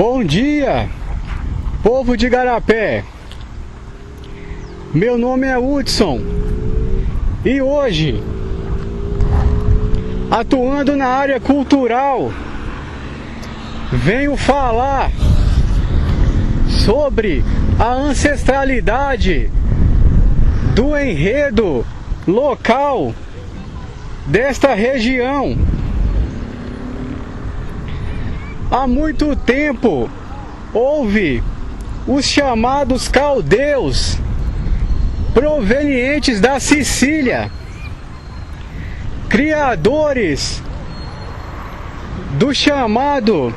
Bom dia, povo de Igarapé. Meu nome é Hudson e hoje, atuando na área cultural, venho falar sobre a ancestralidade do enredo local desta região. Há muito tempo houve os chamados caldeus, provenientes da Sicília, criadores do chamado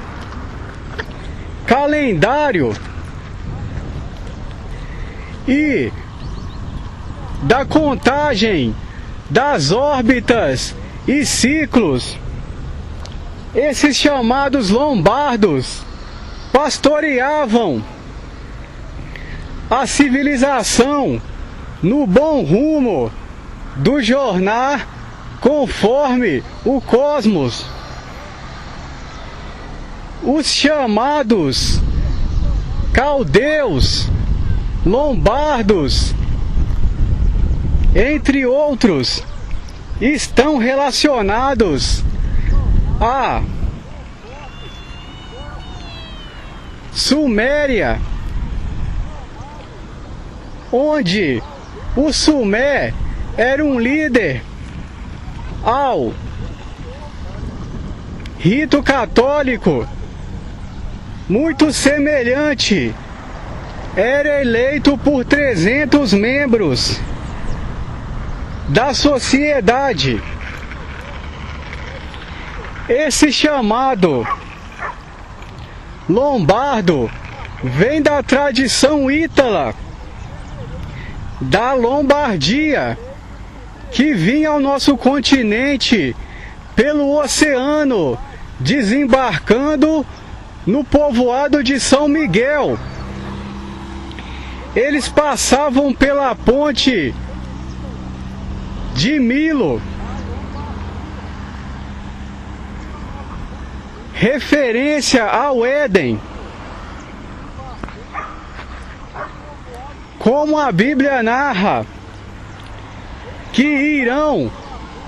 calendário e da contagem das órbitas e ciclos. Esses chamados lombardos pastoreavam a civilização no bom rumo do jornar conforme o cosmos. Os chamados caldeus, lombardos, entre outros, estão relacionados a Suméria, onde o Sumé era um líder ao rito católico, muito semelhante. Era eleito por 300 membros da sociedade. Esse chamado lombardo vem da tradição ítala, da Lombardia, que vinha ao nosso continente pelo oceano, desembarcando no povoado de São Miguel. Eles passavam pela ponte de Milo, referência ao Éden. Como a Bíblia narra que Irão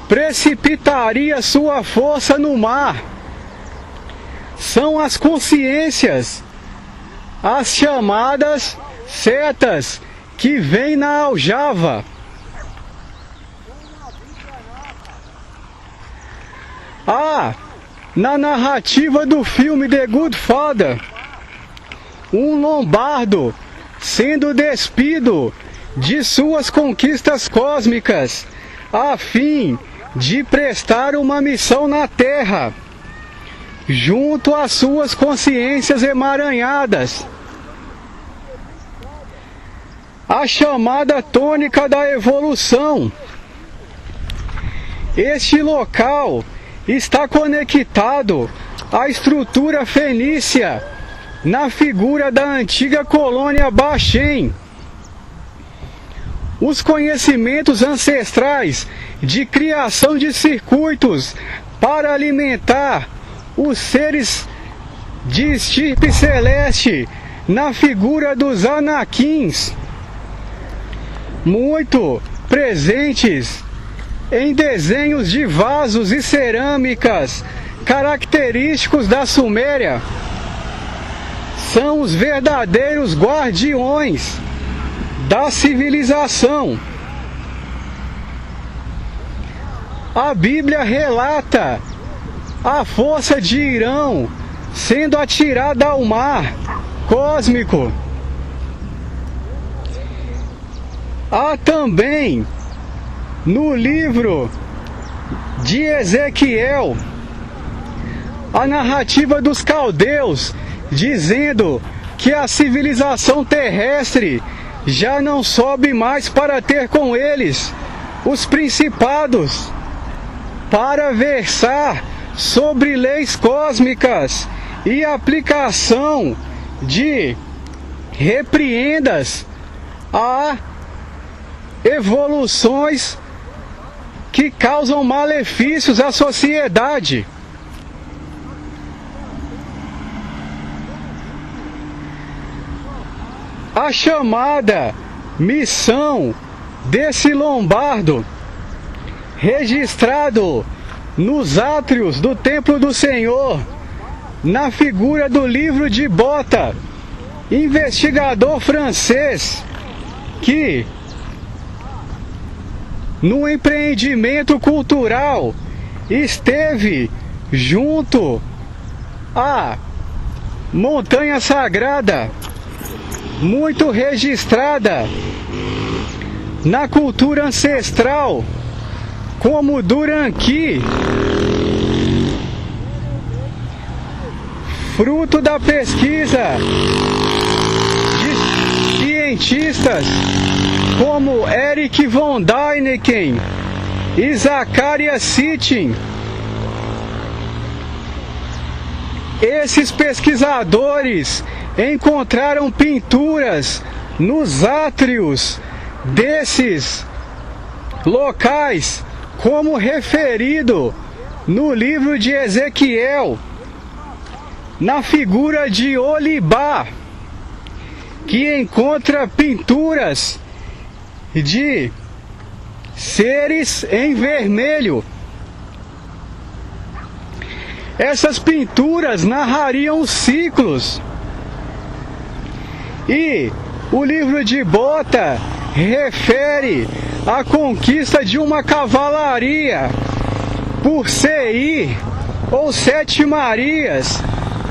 precipitaria sua força no mar, são as consciências, as chamadas setas que vêm na aljava. Na narrativa do filme The Good Father, um lombardo sendo despido de suas conquistas cósmicas a fim de prestar uma missão na Terra, junto às suas consciências emaranhadas. A chamada tônica da evolução. Este local está conectado à estrutura fenícia na figura da antiga colônia Baxém. Os conhecimentos ancestrais de criação de circuitos para alimentar os seres de estirpe celeste na figura dos Anaquins, muito presentes em desenhos de vasos e cerâmicas característicos da Suméria, são os verdadeiros guardiões da civilização. A Bíblia relata a força de Irão sendo atirada ao mar cósmico. Há também no livro de Ezequiel a narrativa dos caldeus, dizendo que a civilização terrestre já não sobe mais para ter com eles os principados, para versar sobre leis cósmicas e aplicação de repreendas a evoluções que causam malefícios à sociedade. a chamada missão desse lombardo, registrado nos átrios do Templo do Senhor, na figura do livro de Botta, investigador francês, que no empreendimento cultural esteve junto à montanha sagrada, muito registrada na cultura ancestral, como Duranqui, fruto da pesquisa de cientistas como Erich von Däniken e Zacharias Sitchin. Esses pesquisadores encontraram pinturas nos átrios desses locais, como referido no livro de Ezequiel, na figura de Olibá, que encontra pinturas de seres em vermelho. Essas pinturas narrariam ciclos, e o livro de Botta refere a conquista de uma cavalaria por Seir ou Sete Marias,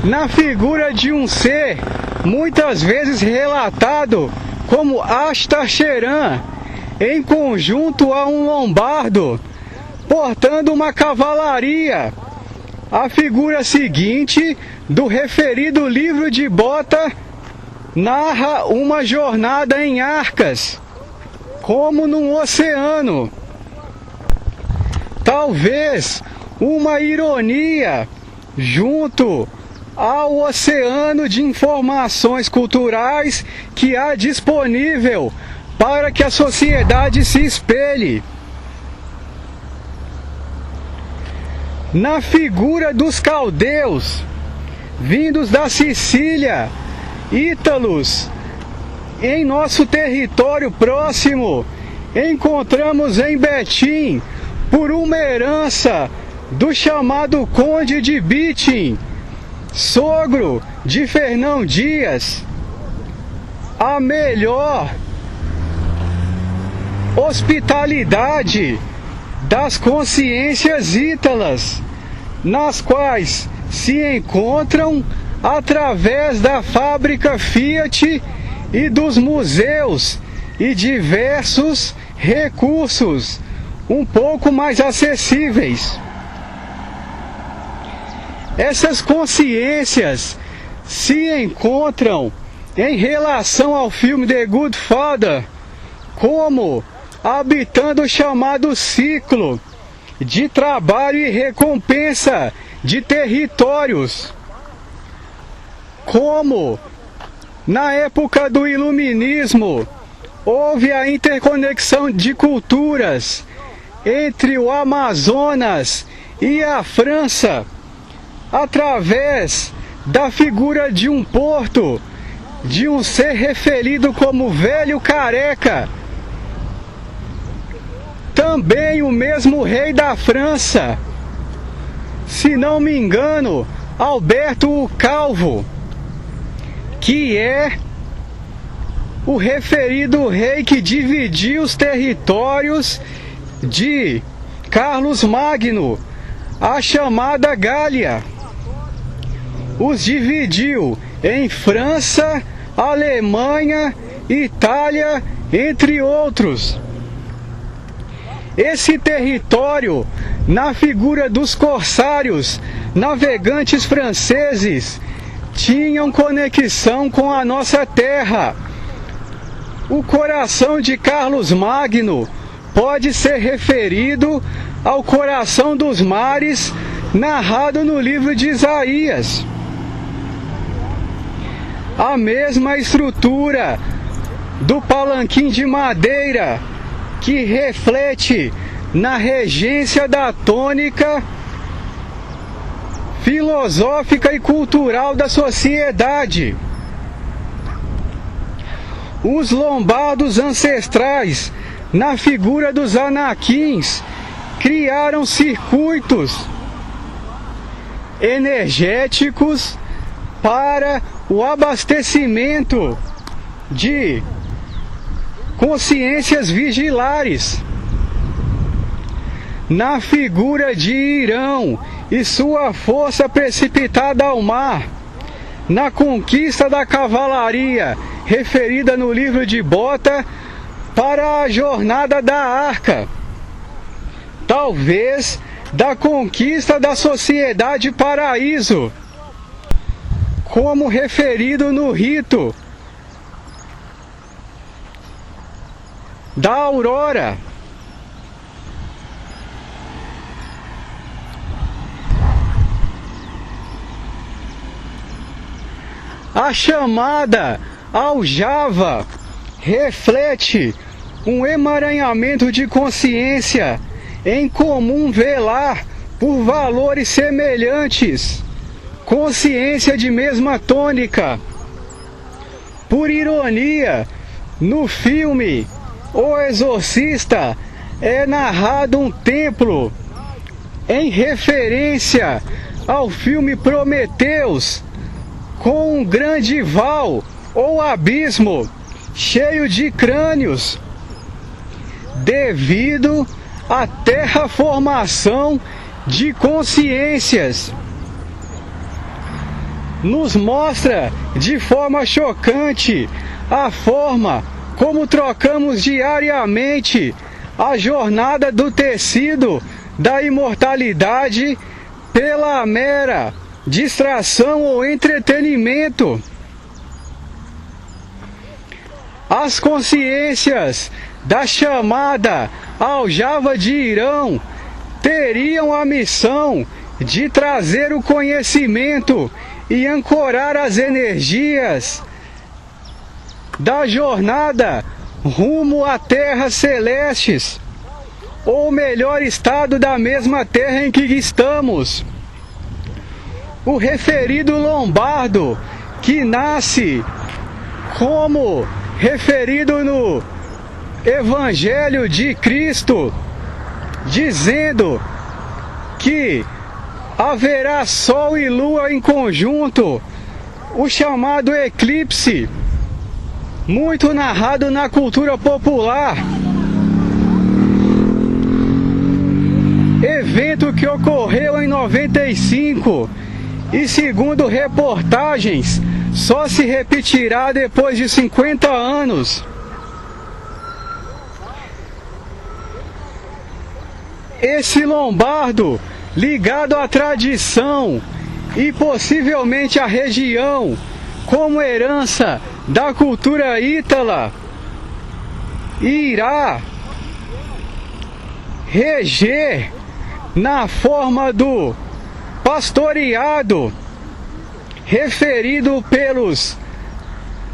na figura de um ser muitas vezes relatado como Astacheran, em conjunto a um lombardo portando uma cavalaria. A figura seguinte do referido livro de Botta narra uma jornada em arcas, como num oceano. Talvez uma ironia junto ao oceano de informações culturais que há disponível para que a sociedade se espelhe. Na figura dos caldeus, vindos da Sicília, ítalos, em nosso território próximo, encontramos em Betim, por uma herança do chamado Conde de Bitim, sogro de Fernão Dias, a melhor hospitalidade das consciências ítalas, nas quais se encontram através da fábrica Fiat e dos museus e diversos recursos um pouco mais acessíveis. Essas consciências se encontram em relação ao filme The Godfather como habitando o chamado ciclo de trabalho e recompensa de territórios, como na época do Iluminismo houve a interconexão de culturas entre o Amazonas e a França, através da figura de um porto, de um ser referido como Velho Careca. Também o mesmo rei da França, se não me engano, Alberto o Calvo, que é o referido rei que dividiu os territórios de Carlos Magno, a chamada Gália. Os dividiu em França, Alemanha, Itália, entre outros. Esse território, na figura dos corsários, navegantes franceses, tinham conexão com a nossa terra. O coração de Carlos Magno pode ser referido ao coração dos mares, narrado no livro de Isaías. A mesma estrutura do palanquim de madeira, que reflete na regência da tônica filosófica e cultural da sociedade. Os lombardos ancestrais, na figura dos anaquins, criaram circuitos energéticos para o abastecimento de consciências vigilares. Na figura de Irão e sua força precipitada ao mar, na conquista da cavalaria, referida no livro de Bota, para a jornada da Arca, talvez da conquista da sociedade paraíso, como referido no rito da aurora. A chamada aljava reflete um emaranhamento de consciência em comum velar por valores semelhantes, consciência de mesma tônica. Por ironia, no filme O Exorcista é narrado um templo em referência ao filme Prometeus, com um grande val ou abismo cheio de crânios, devido à terraformação de consciências. Nos mostra de forma chocante a forma como trocamos diariamente a jornada do tecido da imortalidade pela mera distração ou entretenimento. As consciências da chamada aljava de Irão teriam a missão de trazer o conhecimento e ancorar as energias da jornada rumo a terras celestes, ou melhor estado da mesma terra em que estamos. O referido lombardo, que nasce como referido no Evangelho de Cristo, dizendo que haverá sol e lua em conjunto, o chamado eclipse, muito narrado na cultura popular, evento que ocorreu em 95 e, segundo reportagens, só se repetirá depois de 50 anos. Esse lombardo, ligado à tradição e possivelmente à região, como herança da cultura ítala, irá reger na forma do pastoreado referido pelos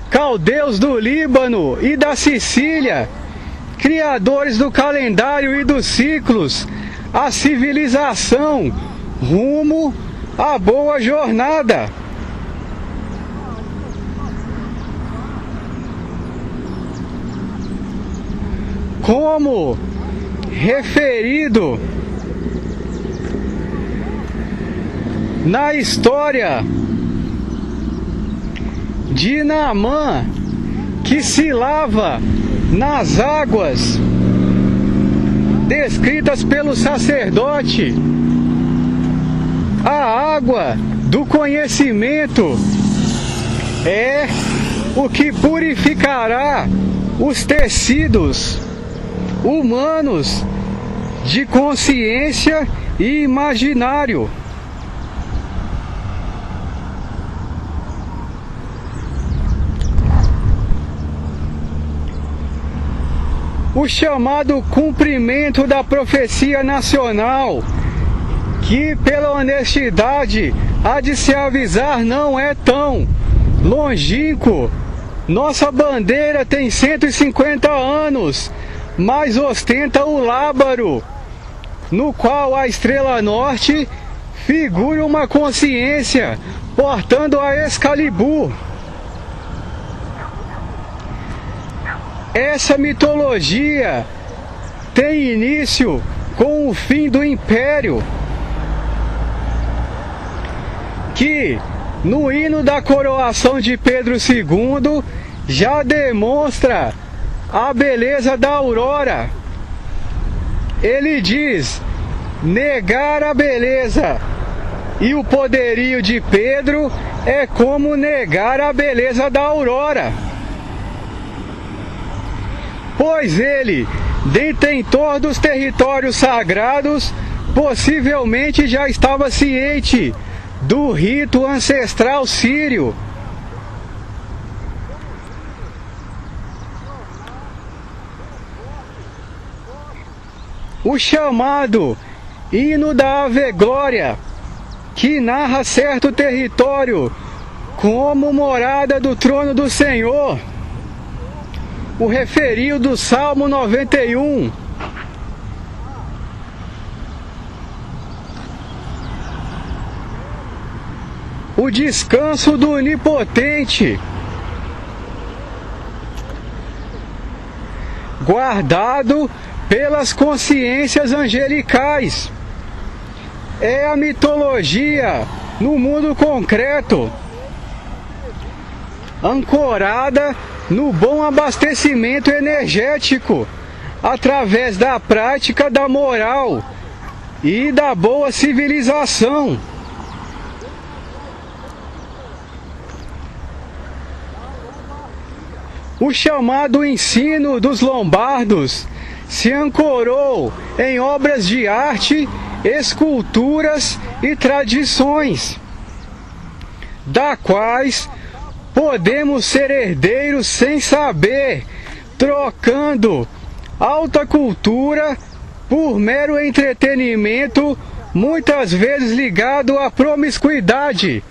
caldeus do Líbano e da Sicília, criadores do calendário e dos ciclos, a civilização rumo à boa jornada. Como referido na história de Naamã, que se lava nas águas descritas pelo sacerdote, a água do conhecimento é o que purificará os tecidos humanos de consciência e imaginário. O chamado cumprimento da profecia nacional, que pela honestidade há de se avisar não é tão longínquo. Nossa bandeira tem 150 anos, mas ostenta o lábaro, no qual a estrela norte figura uma consciência portando a Excalibur. Essa mitologia tem início com o fim do Império, que no hino da coroação de Pedro II já demonstra a beleza da aurora. Ele diz: negar a beleza e o poderio de Pedro é como negar a beleza da aurora. Pois ele, detentor dos territórios sagrados, possivelmente já estava ciente do rito ancestral sírio. O chamado hino da Ave Glória, que narra certo território como morada do trono do Senhor, o referiu do Salmo 91. O descanso do Onipotente, guardado pelas consciências angelicais. É a mitologia no mundo concreto, ancorada no bom abastecimento energético, através da prática da moral e da boa civilização. O chamado ensino dos lombardos se ancorou em obras de arte, esculturas e tradições, da quais podemos ser herdeiros sem saber, trocando alta cultura por mero entretenimento, muitas vezes ligado à promiscuidade,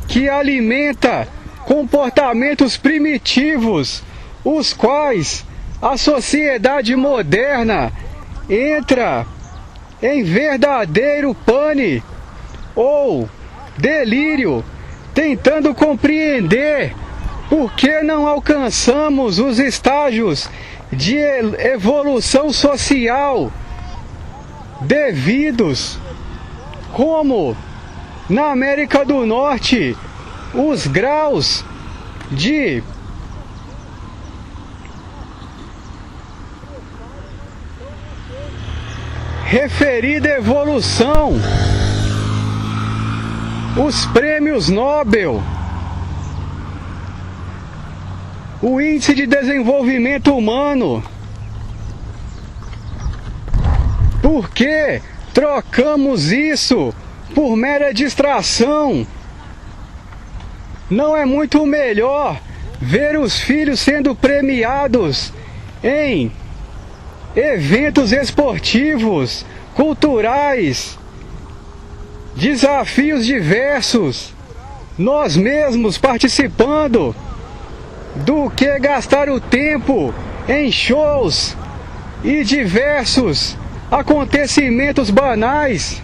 que alimenta comportamentos primitivos, os quais a sociedade moderna entra em verdadeiro pane ou delírio, tentando compreender por que não alcançamos os estágios de evolução social devidos, como na América do Norte, os graus de referida evolução, os prêmios Nobel, o índice de desenvolvimento humano. Por que trocamos isso por mera distração? Não é muito melhor ver os filhos sendo premiados em eventos esportivos, culturais, desafios diversos, nós mesmos participando, do que gastar o tempo em shows e diversos acontecimentos banais?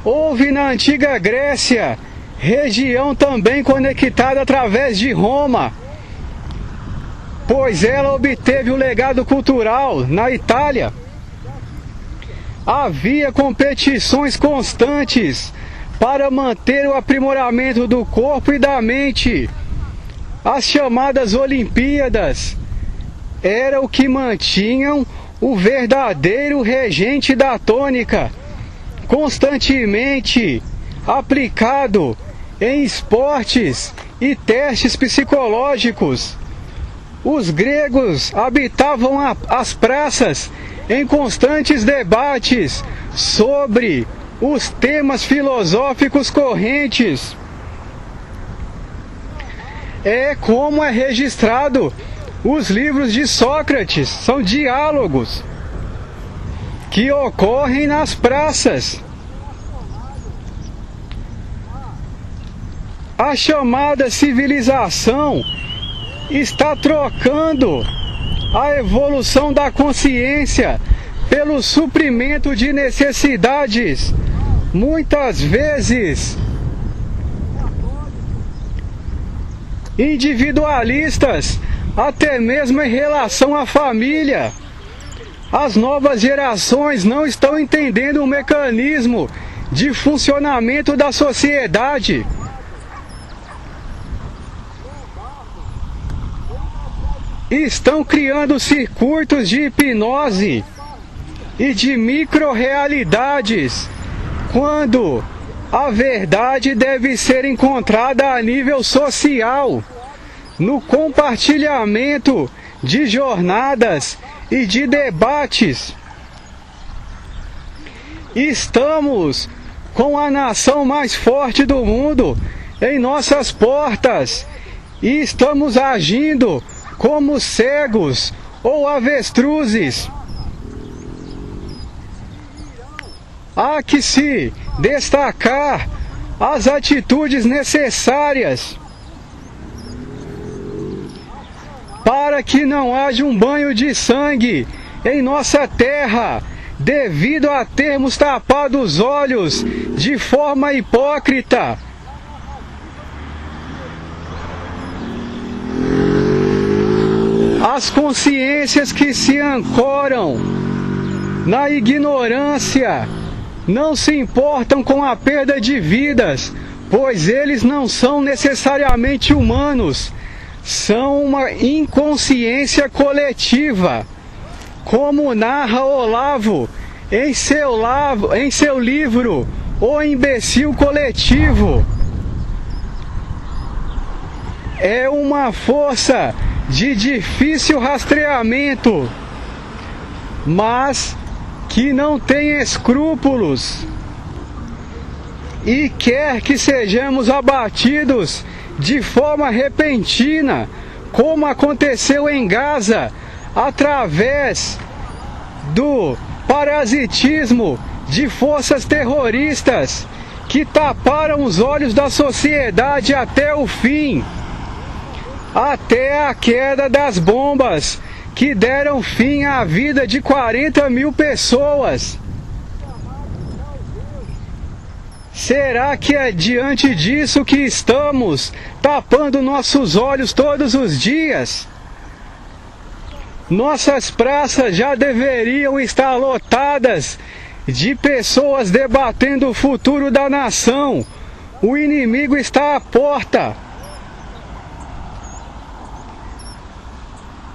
Houve na antiga Grécia, região também conectada através de Roma, pois ela obteve o legado cultural na Itália. Havia competições constantes para manter o aprimoramento do corpo e da mente. As chamadas Olimpíadas era o que mantinham o verdadeiro regente da tônica, constantemente aplicado em esportes e testes psicológicos. Os gregos habitavam as praças em constantes debates sobre os temas filosóficos correntes. É como é registrado os livros de Sócrates, são diálogos que ocorrem nas praças. A chamada civilização está trocando a evolução da consciência pelo suprimento de necessidades, muitas vezes individualistas, até mesmo em relação à família. As novas gerações não estão entendendo o mecanismo de funcionamento da sociedade. Estão criando circuitos de hipnose e de micro-realidades, quando a verdade deve ser encontrada a nível social, no compartilhamento de jornadas e de debates. Estamos com a nação mais forte do mundo em nossas portas e estamos agindo como cegos ou avestruzes. Há que se destacar as atitudes necessárias para que não haja um banho de sangue em nossa terra, devido a termos tapado os olhos de forma hipócrita. As consciências que se ancoram na ignorância não se importam com a perda de vidas, pois eles não são necessariamente humanos, são uma inconsciência coletiva, como narra Olavo em seu livro O Imbecil Coletivo. É uma força de difícil rastreamento, mas que não tem escrúpulos e quer que sejamos abatidos de forma repentina, como aconteceu em Gaza, através do parasitismo de forças terroristas que taparam os olhos da sociedade até o fim, até a queda das bombas que deram fim à vida de 40 mil pessoas. Será que é diante disso que estamos tapando nossos olhos todos os dias? Nossas praças já deveriam estar lotadas de pessoas debatendo o futuro da nação. O inimigo está à porta.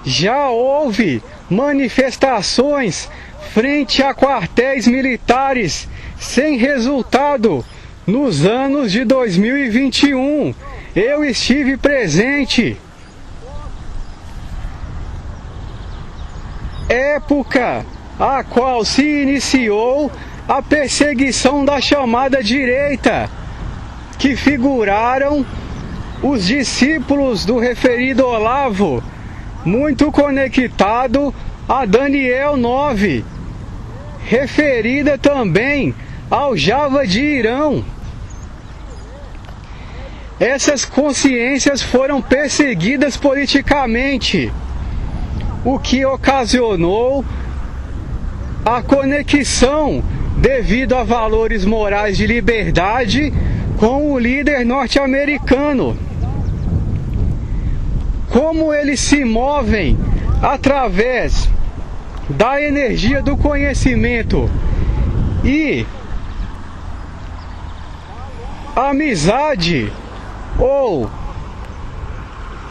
Já houve manifestações frente a quartéis militares sem resultado nos anos de 2021. Eu estive presente. Época a qual se iniciou a perseguição da chamada direita, que figuraram os discípulos do referido Olavo, muito conectado a Daniel 9, referida também ao Java de Irão. Essas consciências foram perseguidas politicamente, o que ocasionou a conexão devido a valores morais de liberdade com o líder norte-americano. Como eles se movem através da energia do conhecimento e amizade ou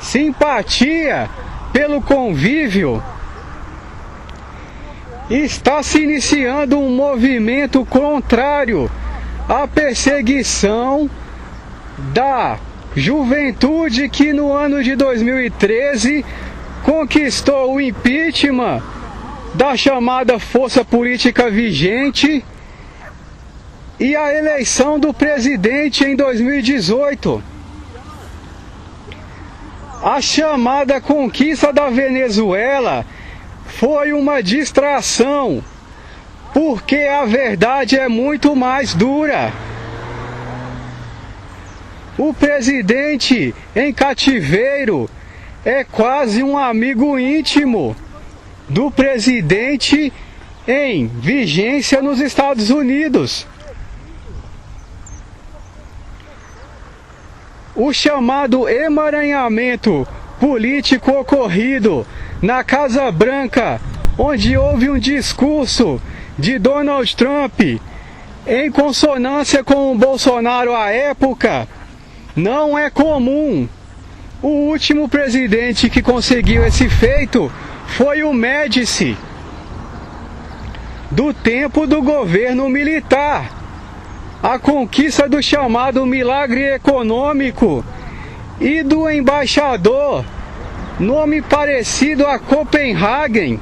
simpatia pelo convívio, está se iniciando um movimento contrário à perseguição da juventude que no ano de 2013 conquistou o impeachment da chamada força política vigente e a eleição do presidente em 2018. A chamada conquista da Venezuela foi uma distração, porque a verdade é muito mais dura. O presidente em cativeiro é quase um amigo íntimo do presidente em vigência nos Estados Unidos. O chamado emaranhamento político ocorrido na Casa Branca, onde houve um discurso de Donald Trump em consonância com o Bolsonaro à época, não é comum. O último presidente que conseguiu esse feito foi o Médici, do tempo do governo militar. A conquista do chamado milagre econômico e do embaixador, nome parecido a Copenhagen,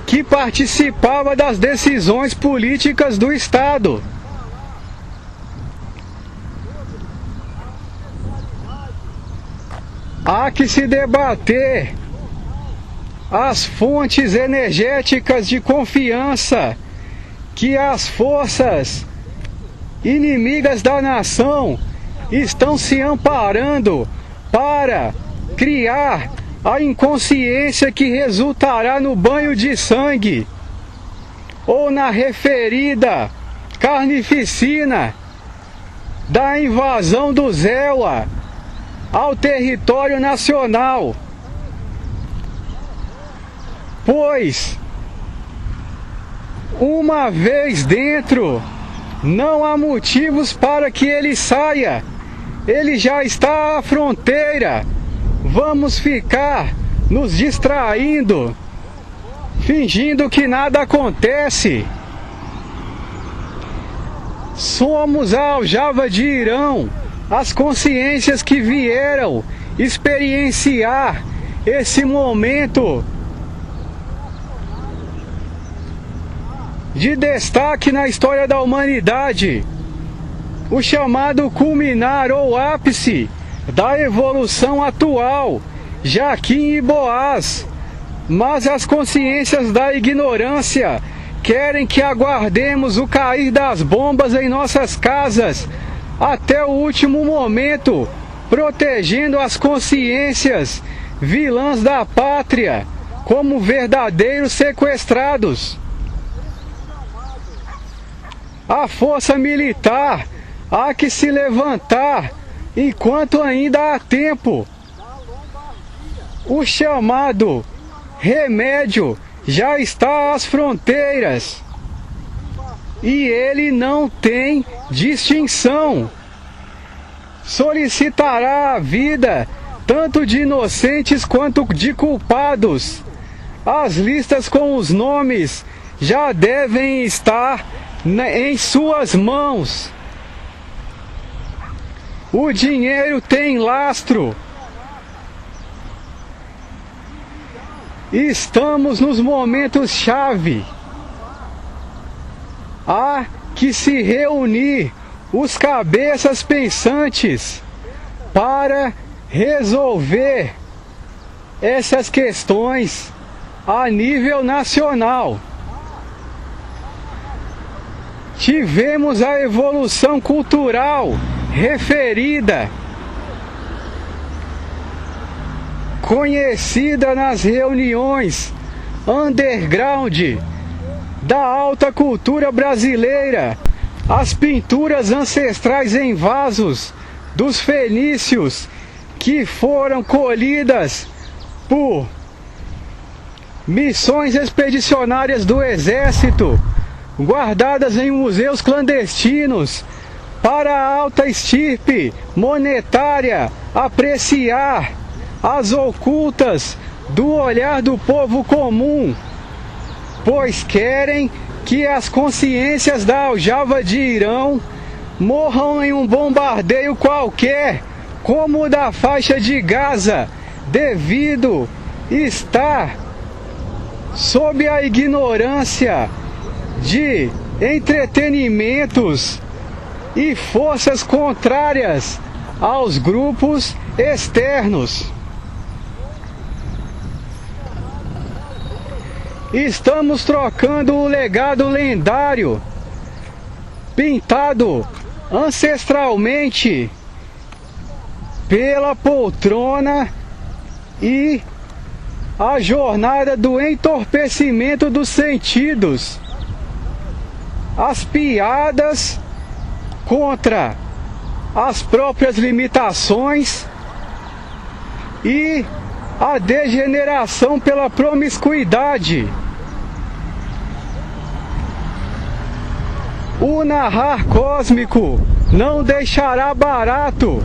que participava das decisões políticas do Estado. Há que se debater as fontes energéticas de confiança que as forças inimigas da nação estão se amparando para criar a inconsciência que resultará no banho de sangue ou na referida carnificina da invasão do Zéua ao território nacional. Pois, uma vez dentro, não há motivos para que ele saia. Ele já está à fronteira. Vamos ficar nos distraindo, fingindo que nada acontece. Somos a aljava de Irão, as consciências que vieram experienciar esse momento de destaque na história da humanidade, o chamado culminar ou ápice da evolução atual, Jaquim e Boaz. Mas as consciências da ignorância querem que aguardemos o cair das bombas em nossas casas até o último momento, protegendo as consciências vilãs da pátria como verdadeiros sequestrados. A força militar há que se levantar enquanto ainda há tempo. O chamado remédio já está às fronteiras e ele não tem distinção. Solicitará a vida tanto de inocentes quanto de culpados. As listas com os nomes já devem estar em suas mãos. O dinheiro tem lastro. Estamos nos momentos-chave. Há que se reunir os cabeças pensantes para resolver essas questões a nível nacional. Tivemos a evolução cultural referida, conhecida nas reuniões underground da alta cultura brasileira, as pinturas ancestrais em vasos dos fenícios que foram colhidas por missões expedicionárias do exército, guardadas em museus clandestinos, para a alta estirpe monetária apreciar as ocultas do olhar do povo comum, pois querem que as consciências da aljava de Irão morram em um bombardeio qualquer, como o da faixa de Gaza, devido estar sob a ignorância de entretenimentos e forças contrárias aos grupos externos. Estamos trocando o legado lendário, pintado ancestralmente, pela poltrona e a jornada do entorpecimento dos sentidos, as piadas contra as próprias limitações e a degeneração pela promiscuidade. O narrar cósmico não deixará barato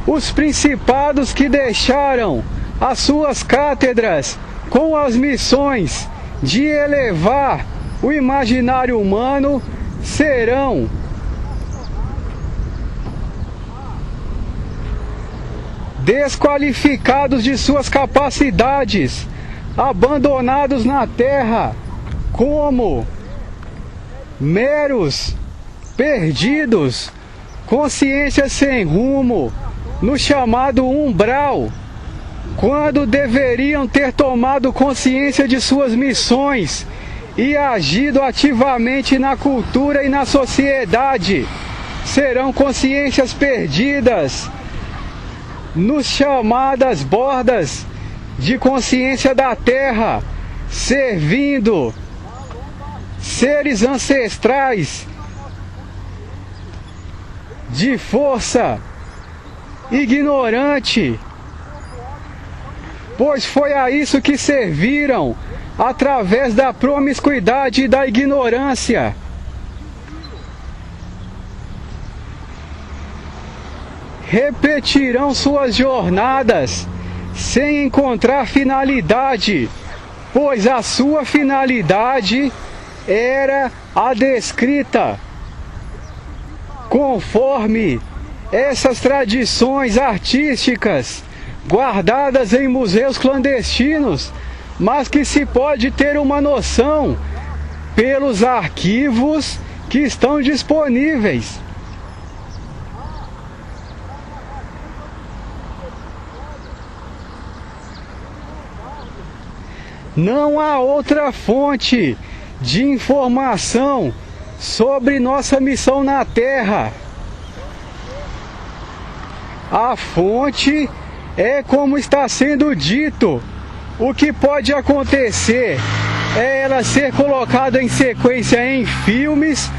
os principados que deixaram as suas cátedras com as missões de elevar o imaginário humano serão desqualificados de suas capacidades, abandonados na terra como meros perdidos, consciência sem rumo, no chamado umbral, quando deveriam ter tomado consciência de suas missões e agido ativamente na cultura e na sociedade. Serão consciências perdidas nos chamadas bordas de consciência da Terra, servindo seres ancestrais de força ignorante, pois foi a isso que serviram através da promiscuidade e da ignorância. Repetirão suas jornadas sem encontrar finalidade, pois a sua finalidade era a descrita conforme essas tradições artísticas guardadas em museus clandestinos, mas que se pode ter uma noção pelos arquivos que estão disponíveis. Não há outra fonte de informação sobre nossa missão na Terra. A fonte é como está sendo dito. O que pode acontecer é ela ser colocada em sequência em filmes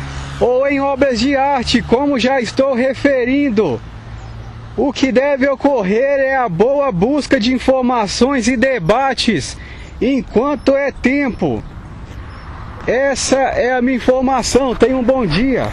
ou em obras de arte, como já estou referindo. O que deve ocorrer é a boa busca de informações e debates enquanto é tempo. Essa é a minha informação. Tenha um bom dia.